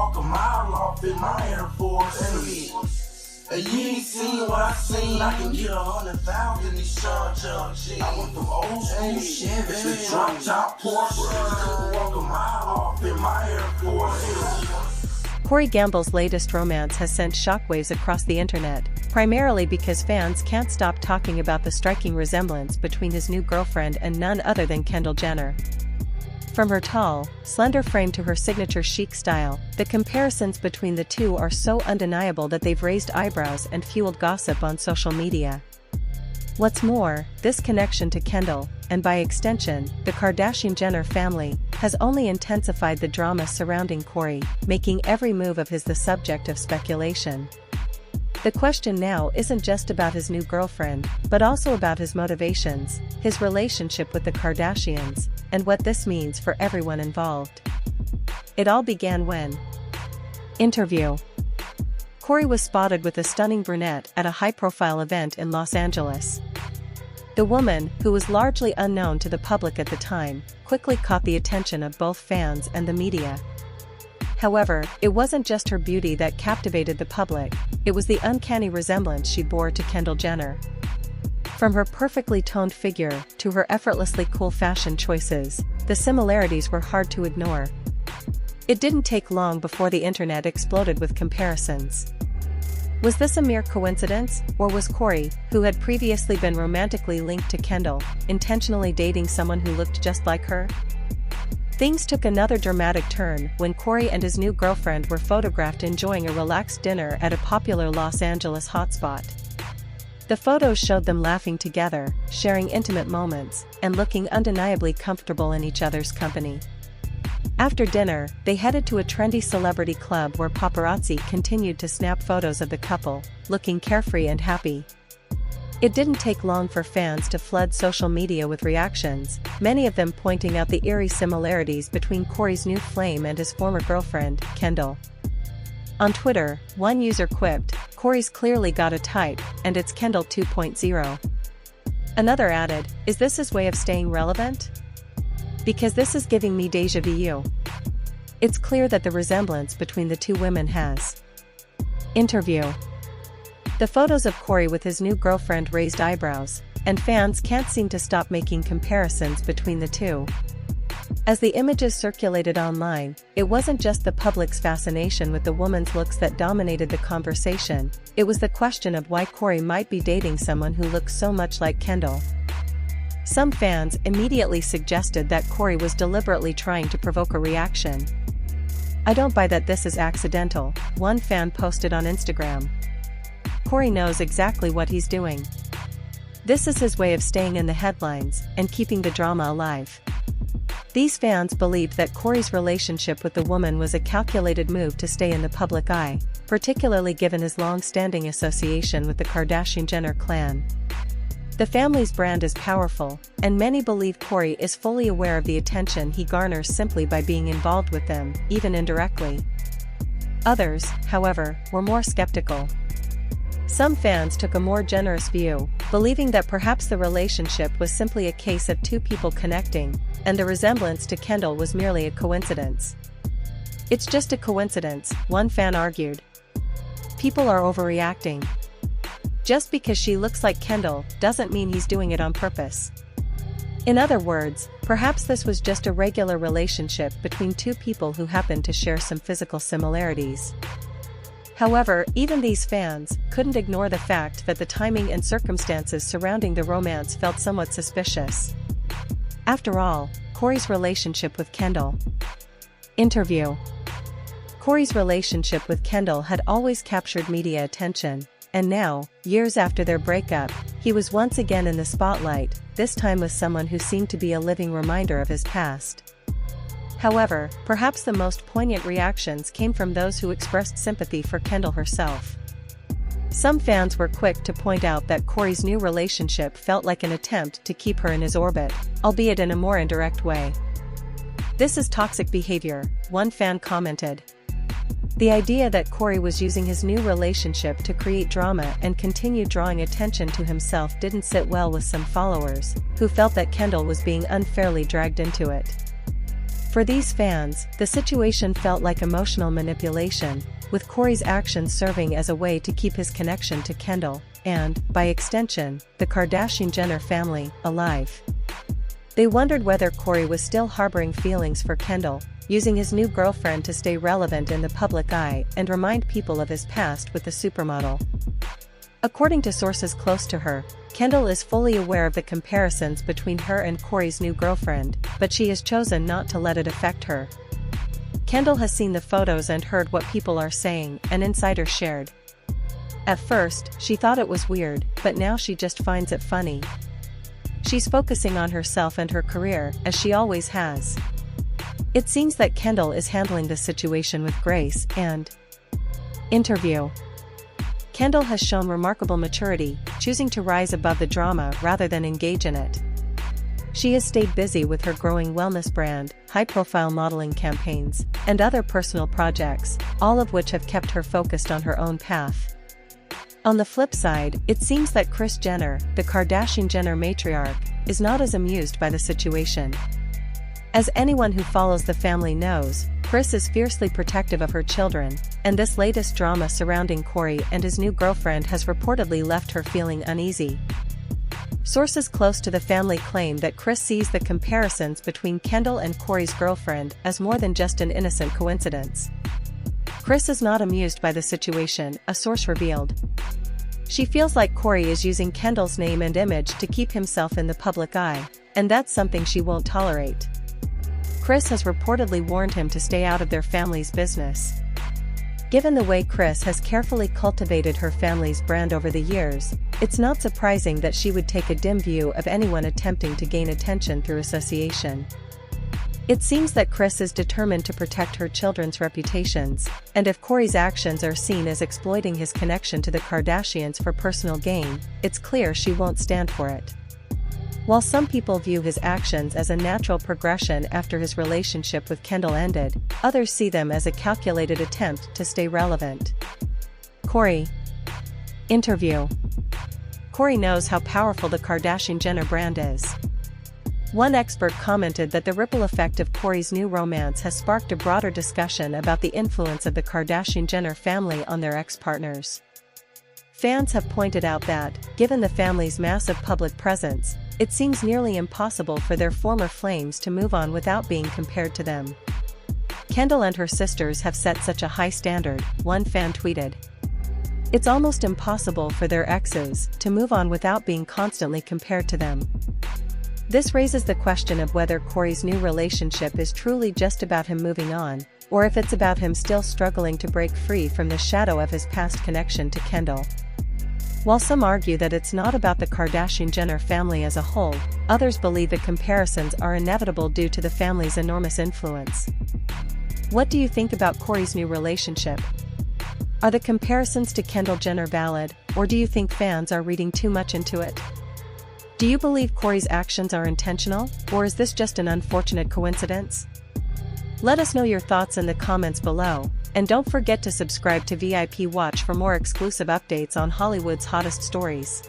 walk a mile off in my Air Force. And you ain't seen what I seen. I can get 100,000 these charge up. I went from old school Chevy to drop top Porsche. Walk a mile off in my Air Force. Corey Gamble's latest romance has sent shockwaves across the internet, primarily because fans can't stop talking about the striking resemblance between his new girlfriend and none other than Kendall Jenner. From her tall, slender frame to her signature chic style, the comparisons between the two are so undeniable that they've raised eyebrows and fueled gossip on social media. What's more, this connection to Kendall, and by extension, the Kardashian-Jenner family, has only intensified the drama surrounding Corey, making every move of his the subject of speculation. The question now isn't just about his new girlfriend, but also about his motivations, his relationship with the Kardashians, and what this means for everyone involved. It all began when. Interview. Corey was spotted with a stunning brunette at a high-profile event in Los Angeles. The woman, who was largely unknown to the public at the time, quickly caught the attention of both fans and the media. However, it wasn't just her beauty that captivated the public, it was the uncanny resemblance she bore to Kendall Jenner. From her perfectly toned figure to her effortlessly cool fashion choices, the similarities were hard to ignore. It didn't take long before the internet exploded with comparisons. Was this a mere coincidence, or was Corey, who had previously been romantically linked to Kendall, intentionally dating someone who looked just like her? Things took another dramatic turn when Corey and his new girlfriend were photographed enjoying a relaxed dinner at a popular Los Angeles hotspot. The photos showed them laughing together, sharing intimate moments, and looking undeniably comfortable in each other's company. After dinner, they headed to a trendy celebrity club where paparazzi continued to snap photos of the couple, looking carefree and happy. It didn't take long for fans to flood social media with reactions, many of them pointing out the eerie similarities between Corey's new flame and his former girlfriend, Kendall. On Twitter, one user quipped, "Corey's clearly got a type, and it's Kendall 2.0. Another added, "Is this his way of staying relevant? Because this is giving me déjà vu." It's clear that the resemblance between the two women has. Interview. The photos of Corey with his new girlfriend raised eyebrows, and fans can't seem to stop making comparisons between the two. As the images circulated online, it wasn't just the public's fascination with the woman's looks that dominated the conversation, it was the question of why Corey might be dating someone who looks so much like Kendall. Some fans immediately suggested that Corey was deliberately trying to provoke a reaction. "I don't buy that this is accidental," one fan posted on Instagram. "Corey knows exactly what he's doing. This is his way of staying in the headlines and keeping the drama alive." These fans believed that Corey's relationship with the woman was a calculated move to stay in the public eye, particularly given his long-standing association with the Kardashian-Jenner clan. The family's brand is powerful, and many believe Corey is fully aware of the attention he garners simply by being involved with them, even indirectly. Others, however, were more skeptical. Some fans took a more generous view, believing that perhaps the relationship was simply a case of two people connecting, and the resemblance to Kendall was merely a coincidence. "It's just a coincidence," one fan argued. "People are overreacting. Just because she looks like Kendall doesn't mean he's doing it on purpose." In other words, perhaps this was just a regular relationship between two people who happened to share some physical similarities. However, even these fans couldn't ignore the fact that the timing and circumstances surrounding the romance felt somewhat suspicious. After all, Corey's relationship with Kendall. Interview. Corey's relationship with Kendall had always captured media attention, and now, years after their breakup, he was once again in the spotlight, this time with someone who seemed to be a living reminder of his past. However, perhaps the most poignant reactions came from those who expressed sympathy for Kendall herself. Some fans were quick to point out that Corey's new relationship felt like an attempt to keep her in his orbit, albeit in a more indirect way. "This is toxic behavior," one fan commented. The idea that Corey was using his new relationship to create drama and continue drawing attention to himself didn't sit well with some followers, who felt that Kendall was being unfairly dragged into it. For these fans, the situation felt like emotional manipulation, with Corey's actions serving as a way to keep his connection to Kendall, and, by extension, the Kardashian-Jenner family, alive. They wondered whether Corey was still harboring feelings for Kendall, using his new girlfriend to stay relevant in the public eye and remind people of his past with the supermodel. According to sources close to her, Kendall is fully aware of the comparisons between her and Corey's new girlfriend, but she has chosen not to let it affect her. Kendall has seen the photos and heard what people are saying, an insider shared. At first, she thought it was weird, but now she just finds it funny. She's focusing on herself and her career, as she always has. It seems that Kendall is handling the situation with grace and interview. Kendall has shown remarkable maturity, choosing to rise above the drama rather than engage in it. She has stayed busy with her growing wellness brand, high-profile modeling campaigns, and other personal projects, all of which have kept her focused on her own path. On the flip side, it seems that Kris Jenner, the Kardashian-Jenner matriarch, is not as amused by the situation. As anyone who follows the family knows, Kris is fiercely protective of her children, and this latest drama surrounding Corey and his new girlfriend has reportedly left her feeling uneasy. Sources close to the family claim that Kris sees the comparisons between Kendall and Corey's girlfriend as more than just an innocent coincidence. Kris is not amused by the situation, a source revealed. She feels like Corey is using Kendall's name and image to keep himself in the public eye, and that's something she won't tolerate. Kris has reportedly warned him to stay out of their family's business. Given the way Kris has carefully cultivated her family's brand over the years, it's not surprising that she would take a dim view of anyone attempting to gain attention through association. It seems that Kris is determined to protect her children's reputations, and if Corey's actions are seen as exploiting his connection to the Kardashians for personal gain, it's clear she won't stand for it. While some people view his actions as a natural progression after his relationship with Kendall ended, others see them as a calculated attempt to stay relevant. Corey. Interview. Corey knows how powerful the Kardashian-Jenner brand is. One expert commented that the ripple effect of Corey's new romance has sparked a broader discussion about the influence of the Kardashian-Jenner family on their ex-partners. Fans have pointed out that, given the family's massive public presence, it seems nearly impossible for their former flames to move on without being compared to them. Kendall and her sisters have set such a high standard, one fan tweeted. It's almost impossible for their exes to move on without being constantly compared to them. This raises the question of whether Corey's new relationship is truly just about him moving on, or if it's about him still struggling to break free from the shadow of his past connection to Kendall. While some argue that it's not about the Kardashian-Jenner family as a whole, others believe the comparisons are inevitable due to the family's enormous influence. What do you think about Corey's new relationship? Are the comparisons to Kendall Jenner valid, or do you think fans are reading too much into it? Do you believe Corey's actions are intentional, or is this just an unfortunate coincidence? Let us know your thoughts in the comments below, and don't forget to subscribe to VIP Watch for more exclusive updates on Hollywood's hottest stories.